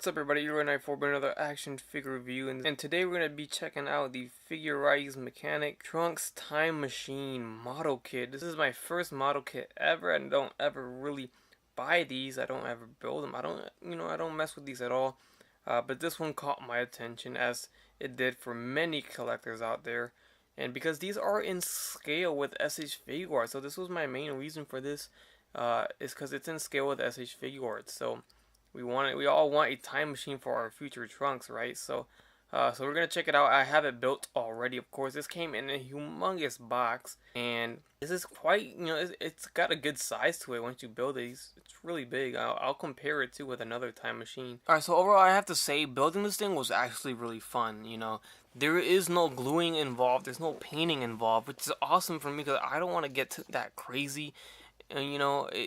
What's up everybody, you're and I for another action figure review, and today we're going to be checking out the Figuarts Mechanic Trunks Time Machine model kit. This is my first model kit ever, and I don't ever really buy these. I don't ever build them. I don't mess with these at all. But this one caught my attention, as it did for many collectors out there. And because these are in scale with SH Figuarts, so this was my main reason for this, is because it's in scale with SH Figuarts. So we all want a time machine for our future Trunks, right? So we're gonna check it out. I have it built already, of course. This came in a humongous box, and this is quite, it's got a good size to it. Once you build it, it's really big. I'll compare it with another time machine. All right, so overall, I have to say, building this thing was actually really fun. There is no gluing involved. There's no painting involved, which is awesome for me because I don't want to get that crazy. And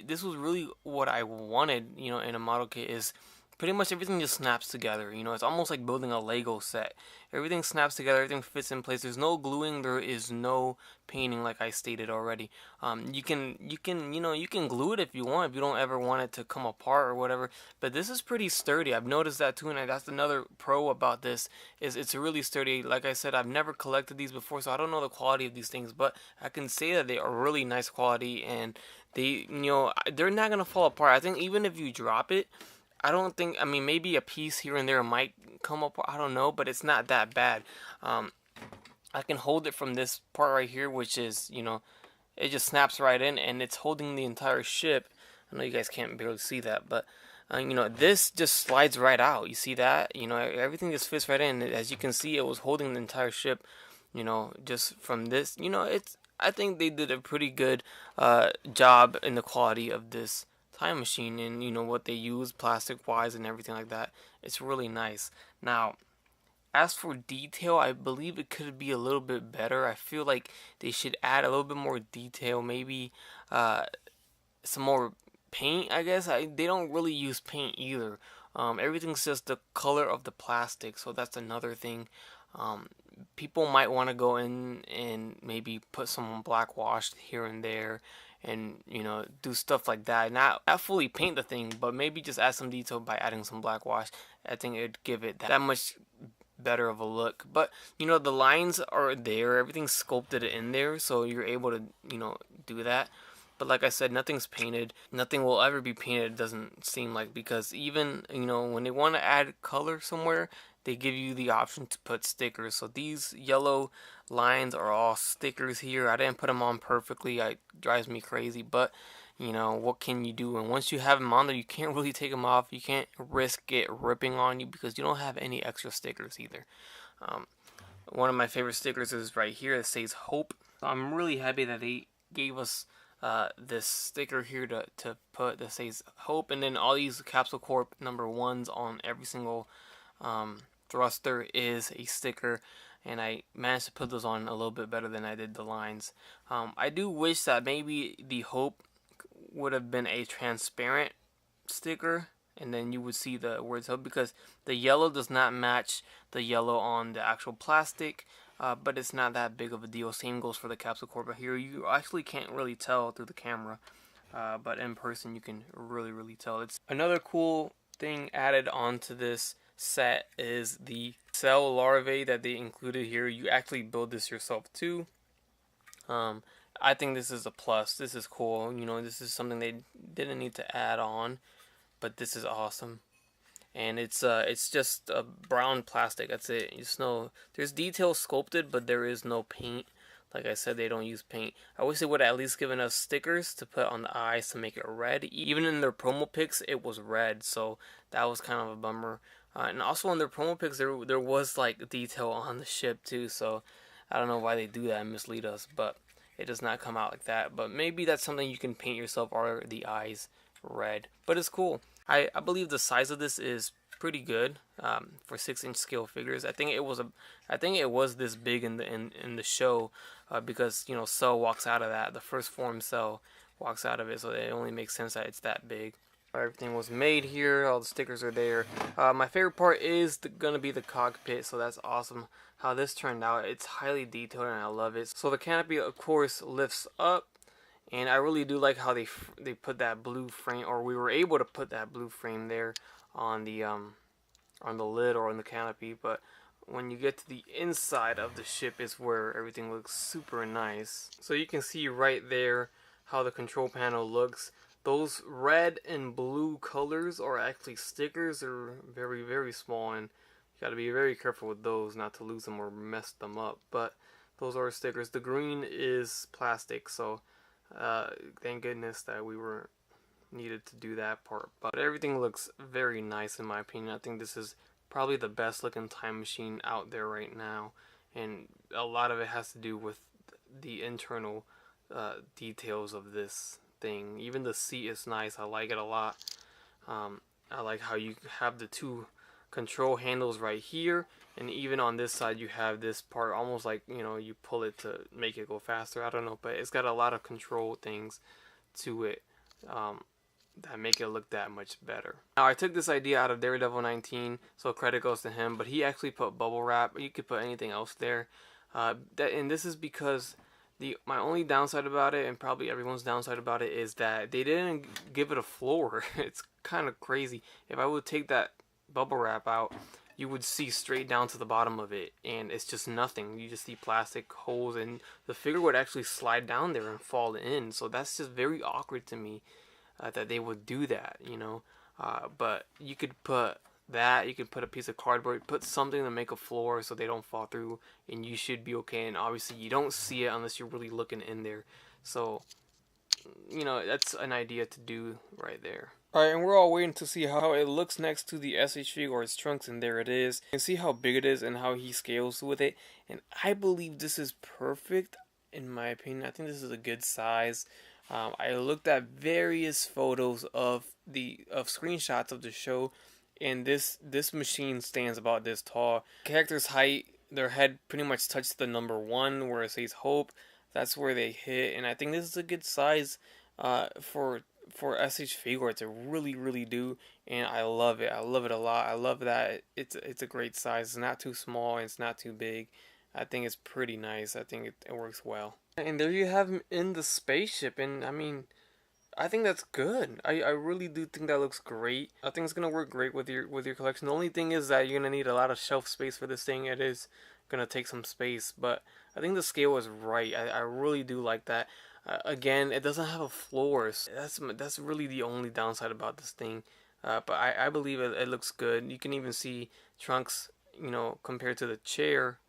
this was really what I wanted, in a model kit, is pretty much everything just snaps together. It's almost like building a Lego set. Everything snaps together, everything fits in place. There's no gluing, there is no painting, like I stated already. You can glue it if you want, if you don't ever want it to come apart or whatever. But this is pretty sturdy. I've noticed that too, and that's another pro about this, is it's really sturdy. Like I said, I've never collected these before, so I don't know the quality of these things, but I can say that they are really nice quality, and they're not gonna fall apart. I think even if you drop it, I mean, maybe a piece here and there might come apart, I don't know, but it's not that bad. I can hold it from this part right here, which is, it just snaps right in, and it's holding the entire ship. I know you guys can't barely see that, but this just slides right out. You see that? Everything just fits right in. As you can see, it was holding the entire ship, just from this. I think they did a pretty good job in the quality of this time machine, and what they use plastic wise and everything like that. It's really nice. Now, as for detail, I believe it could be a little bit better. I feel like they should add a little bit more detail, maybe some more paint, I guess. They don't really use paint either. Everything's just the color of the plastic, so that's another thing. People might want to go in and maybe put some black wash here and there, and do stuff like that. Not fully paint the thing, but maybe just add some detail by adding some black wash. I think it'd give it that much better of a look. But the lines are there, everything's sculpted in there, so you're able to do that. But like I said, nothing's painted. Nothing will ever be painted, it doesn't seem like, because even when they want to add color somewhere, they give you the option to put stickers. So these yellow lines are all stickers here. I didn't put them on perfectly. It drives me crazy, but what can you do? And once you have them on there, you can't really take them off. You can't risk it ripping on you because you don't have any extra stickers either. One of my favorite stickers is right here. It says Hope. I'm really happy that they gave us this sticker here to put that says Hope, and then all these Capsule Corp #1s on every single thruster is a sticker, and I managed to put those on a little bit better than I did the lines. I do wish that maybe the Hope would have been a transparent sticker, and then you would see the words Hope, because the yellow does not match the yellow on the actual plastic. But it's not that big of a deal. Same goes for the Capsule Corp. Here you actually can't really tell through the camera, but in person you can really tell. It's another cool thing added onto this set is the cell larvae that they included here. You actually build this yourself too. I think this is a plus. This is cool. This is something they didn't need to add on, but this is awesome. And it's just a brown plastic. That's it. There's details sculpted, but there is no paint. Like I said, they don't use paint. I wish they would have at least given us stickers to put on the eyes to make it red. Even in their promo pics, it was red, so that was kind of a bummer. And also in their promo pics, there was like detail on the ship too. So I don't know why they do that and mislead us, but it does not come out like that. But maybe that's something you can paint yourself, or the eyes red. But it's cool. I believe the size of this is pretty good for 6-inch scale figures. I think it was this big in the show, because Cell walks out of that. The first form Cell walks out of it, so it only makes sense that it's that big. Everything was made here. All the stickers are there. My favorite part is gonna be the cockpit, so that's awesome how this turned out. It's highly detailed and I love it. So the canopy, of course, lifts up. And I really do like how they put that blue frame, or we were able to put that blue frame there on the on the lid or on the canopy, but when you get to the inside of the ship is where everything looks super nice. So you can see right there how the control panel looks. Those red and blue colors are actually stickers. They're very, very small, and you got to be very careful with those not to lose them or mess them up. But those are stickers. The green is plastic, so thank goodness that we were needed to do that part. But everything looks very nice in my opinion. I think this is probably the best looking time machine out there right now, and a lot of it has to do with the internal details of this thing. Even the seat is nice. I like it a lot. I like how you have the two control handles right here, and even on this side you have this part almost like, you know, you pull it to make it go faster. I don't know, but it's got a lot of control things to it that make it look that much better. Now I took this idea out of Daredevil 19, so credit goes to him, but he actually put bubble wrap. You could put anything else there, and this is because my only downside about it, and probably everyone's downside about it, is that they didn't give it a floor. It's kind of crazy. If I would take that bubble wrap out, you would see straight down to the bottom of it, and it's just nothing. You just see plastic holes, and the figure would actually slide down there and fall in. So that's just very awkward to me, that they would do that, you know. But you could put that, you could put a piece of cardboard, put something to make a floor so they don't fall through, and you should be okay. And obviously you don't see it unless you're really looking in there. So, you know, that's an idea to do right there. Alright, and we're all waiting to see how it looks next to the SH Figuarts trunks, and there it is. You can see how big it is and how he scales with it, and I believe this is perfect in my opinion. I think this is a good size. I looked at various photos of screenshots of the show, and this machine stands about this tall. Character's height, their head pretty much touched the number 1 where it says hope. That's where they hit, and I think this is a good size for SH Figuarts. It really do, and I love it. I love it a lot. I love that it's a great size. It's not too small and it's not too big. I think it's pretty nice. I think it works well. And there you have him in the spaceship, and I mean, I think that's good. I really do think that looks great. I think it's gonna work great with your collection. The only thing is that you're gonna need a lot of shelf space for this thing. It is gonna take some space, but I think the scale is right. I really do like that. Again, it doesn't have a floor. So that's really the only downside about this thing. But I believe it looks good. You can even see Trunks, you know, compared to the chair,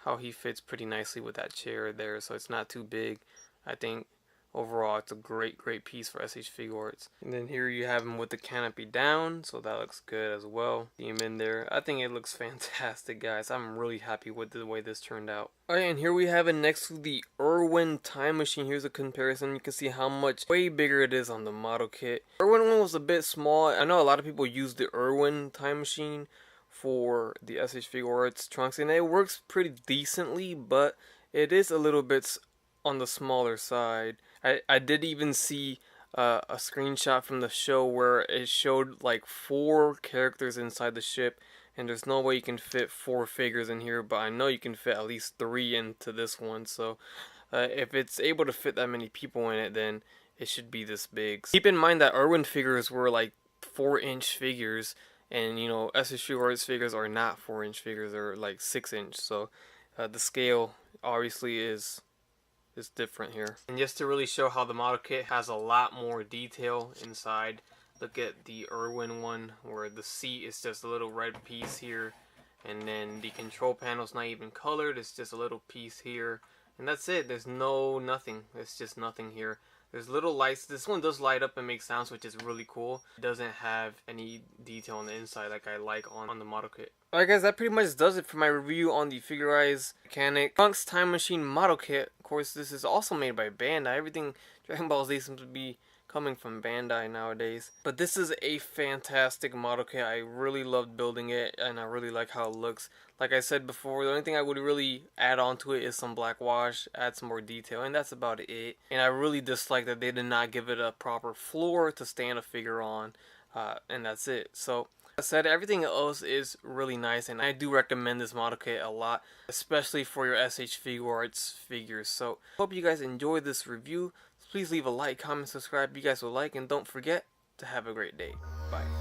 how he fits pretty nicely with that chair there, so it's not too big. I think overall it's a great piece for SH Figuarts. And then here you have him with the canopy down, so that looks good as well. See him in there. I think it looks fantastic, guys. I'm really happy with the way this turned out. Alright, and here we have it next to the Irwin time machine. Here's a comparison. You can see how much way bigger it is on the model kit. Irwin one was a bit small. I know a lot of people use the Irwin time machine for the SH Figuarts trunks, and it works pretty decently, but it is a little bit on the smaller side. I did even see a screenshot from the show where it showed like 4 characters inside the ship, and there's no way you can fit 4 figures in here, but I know you can fit at least 3 into this one. So if it's able to fit that many people in it, then it should be this big. Keep in mind that Irwin figures were like 4-inch figures, and you know, SH Figuarts figures are not 4-inch figures, they're like 6-inch. So the scale obviously is different here. And just to really show how the model kit has a lot more detail inside, look at the Irwin one where the seat is just a little red piece here, and then the control panel's not even colored, it's just a little piece here, and that's it. There's nothing. It's just nothing here. There's little lights. This one does light up and make sounds, which is really cool. It doesn't have any detail on the inside like I like on the model kit. Alright guys, that pretty much does it for my review on the Figuarts Mechanic Trunks Time Machine model kit. Of course, this is also made by Bandai. Everything Dragon Ball Z seems to be coming from Bandai nowadays. But this is a fantastic model kit. I really loved building it, and I really like how it looks. Like I said before, the only thing I would really add on to it is some black wash, add some more detail, and that's about it. And I really dislike that they did not give it a proper floor to stand a figure on, and that's it. So, like I said, everything else is really nice, and I do recommend this model kit a lot, especially for your SH Figuarts figures. So, hope you guys enjoyed this review. Please leave a like, comment, subscribe if you guys would like, and don't forget to have a great day. Bye.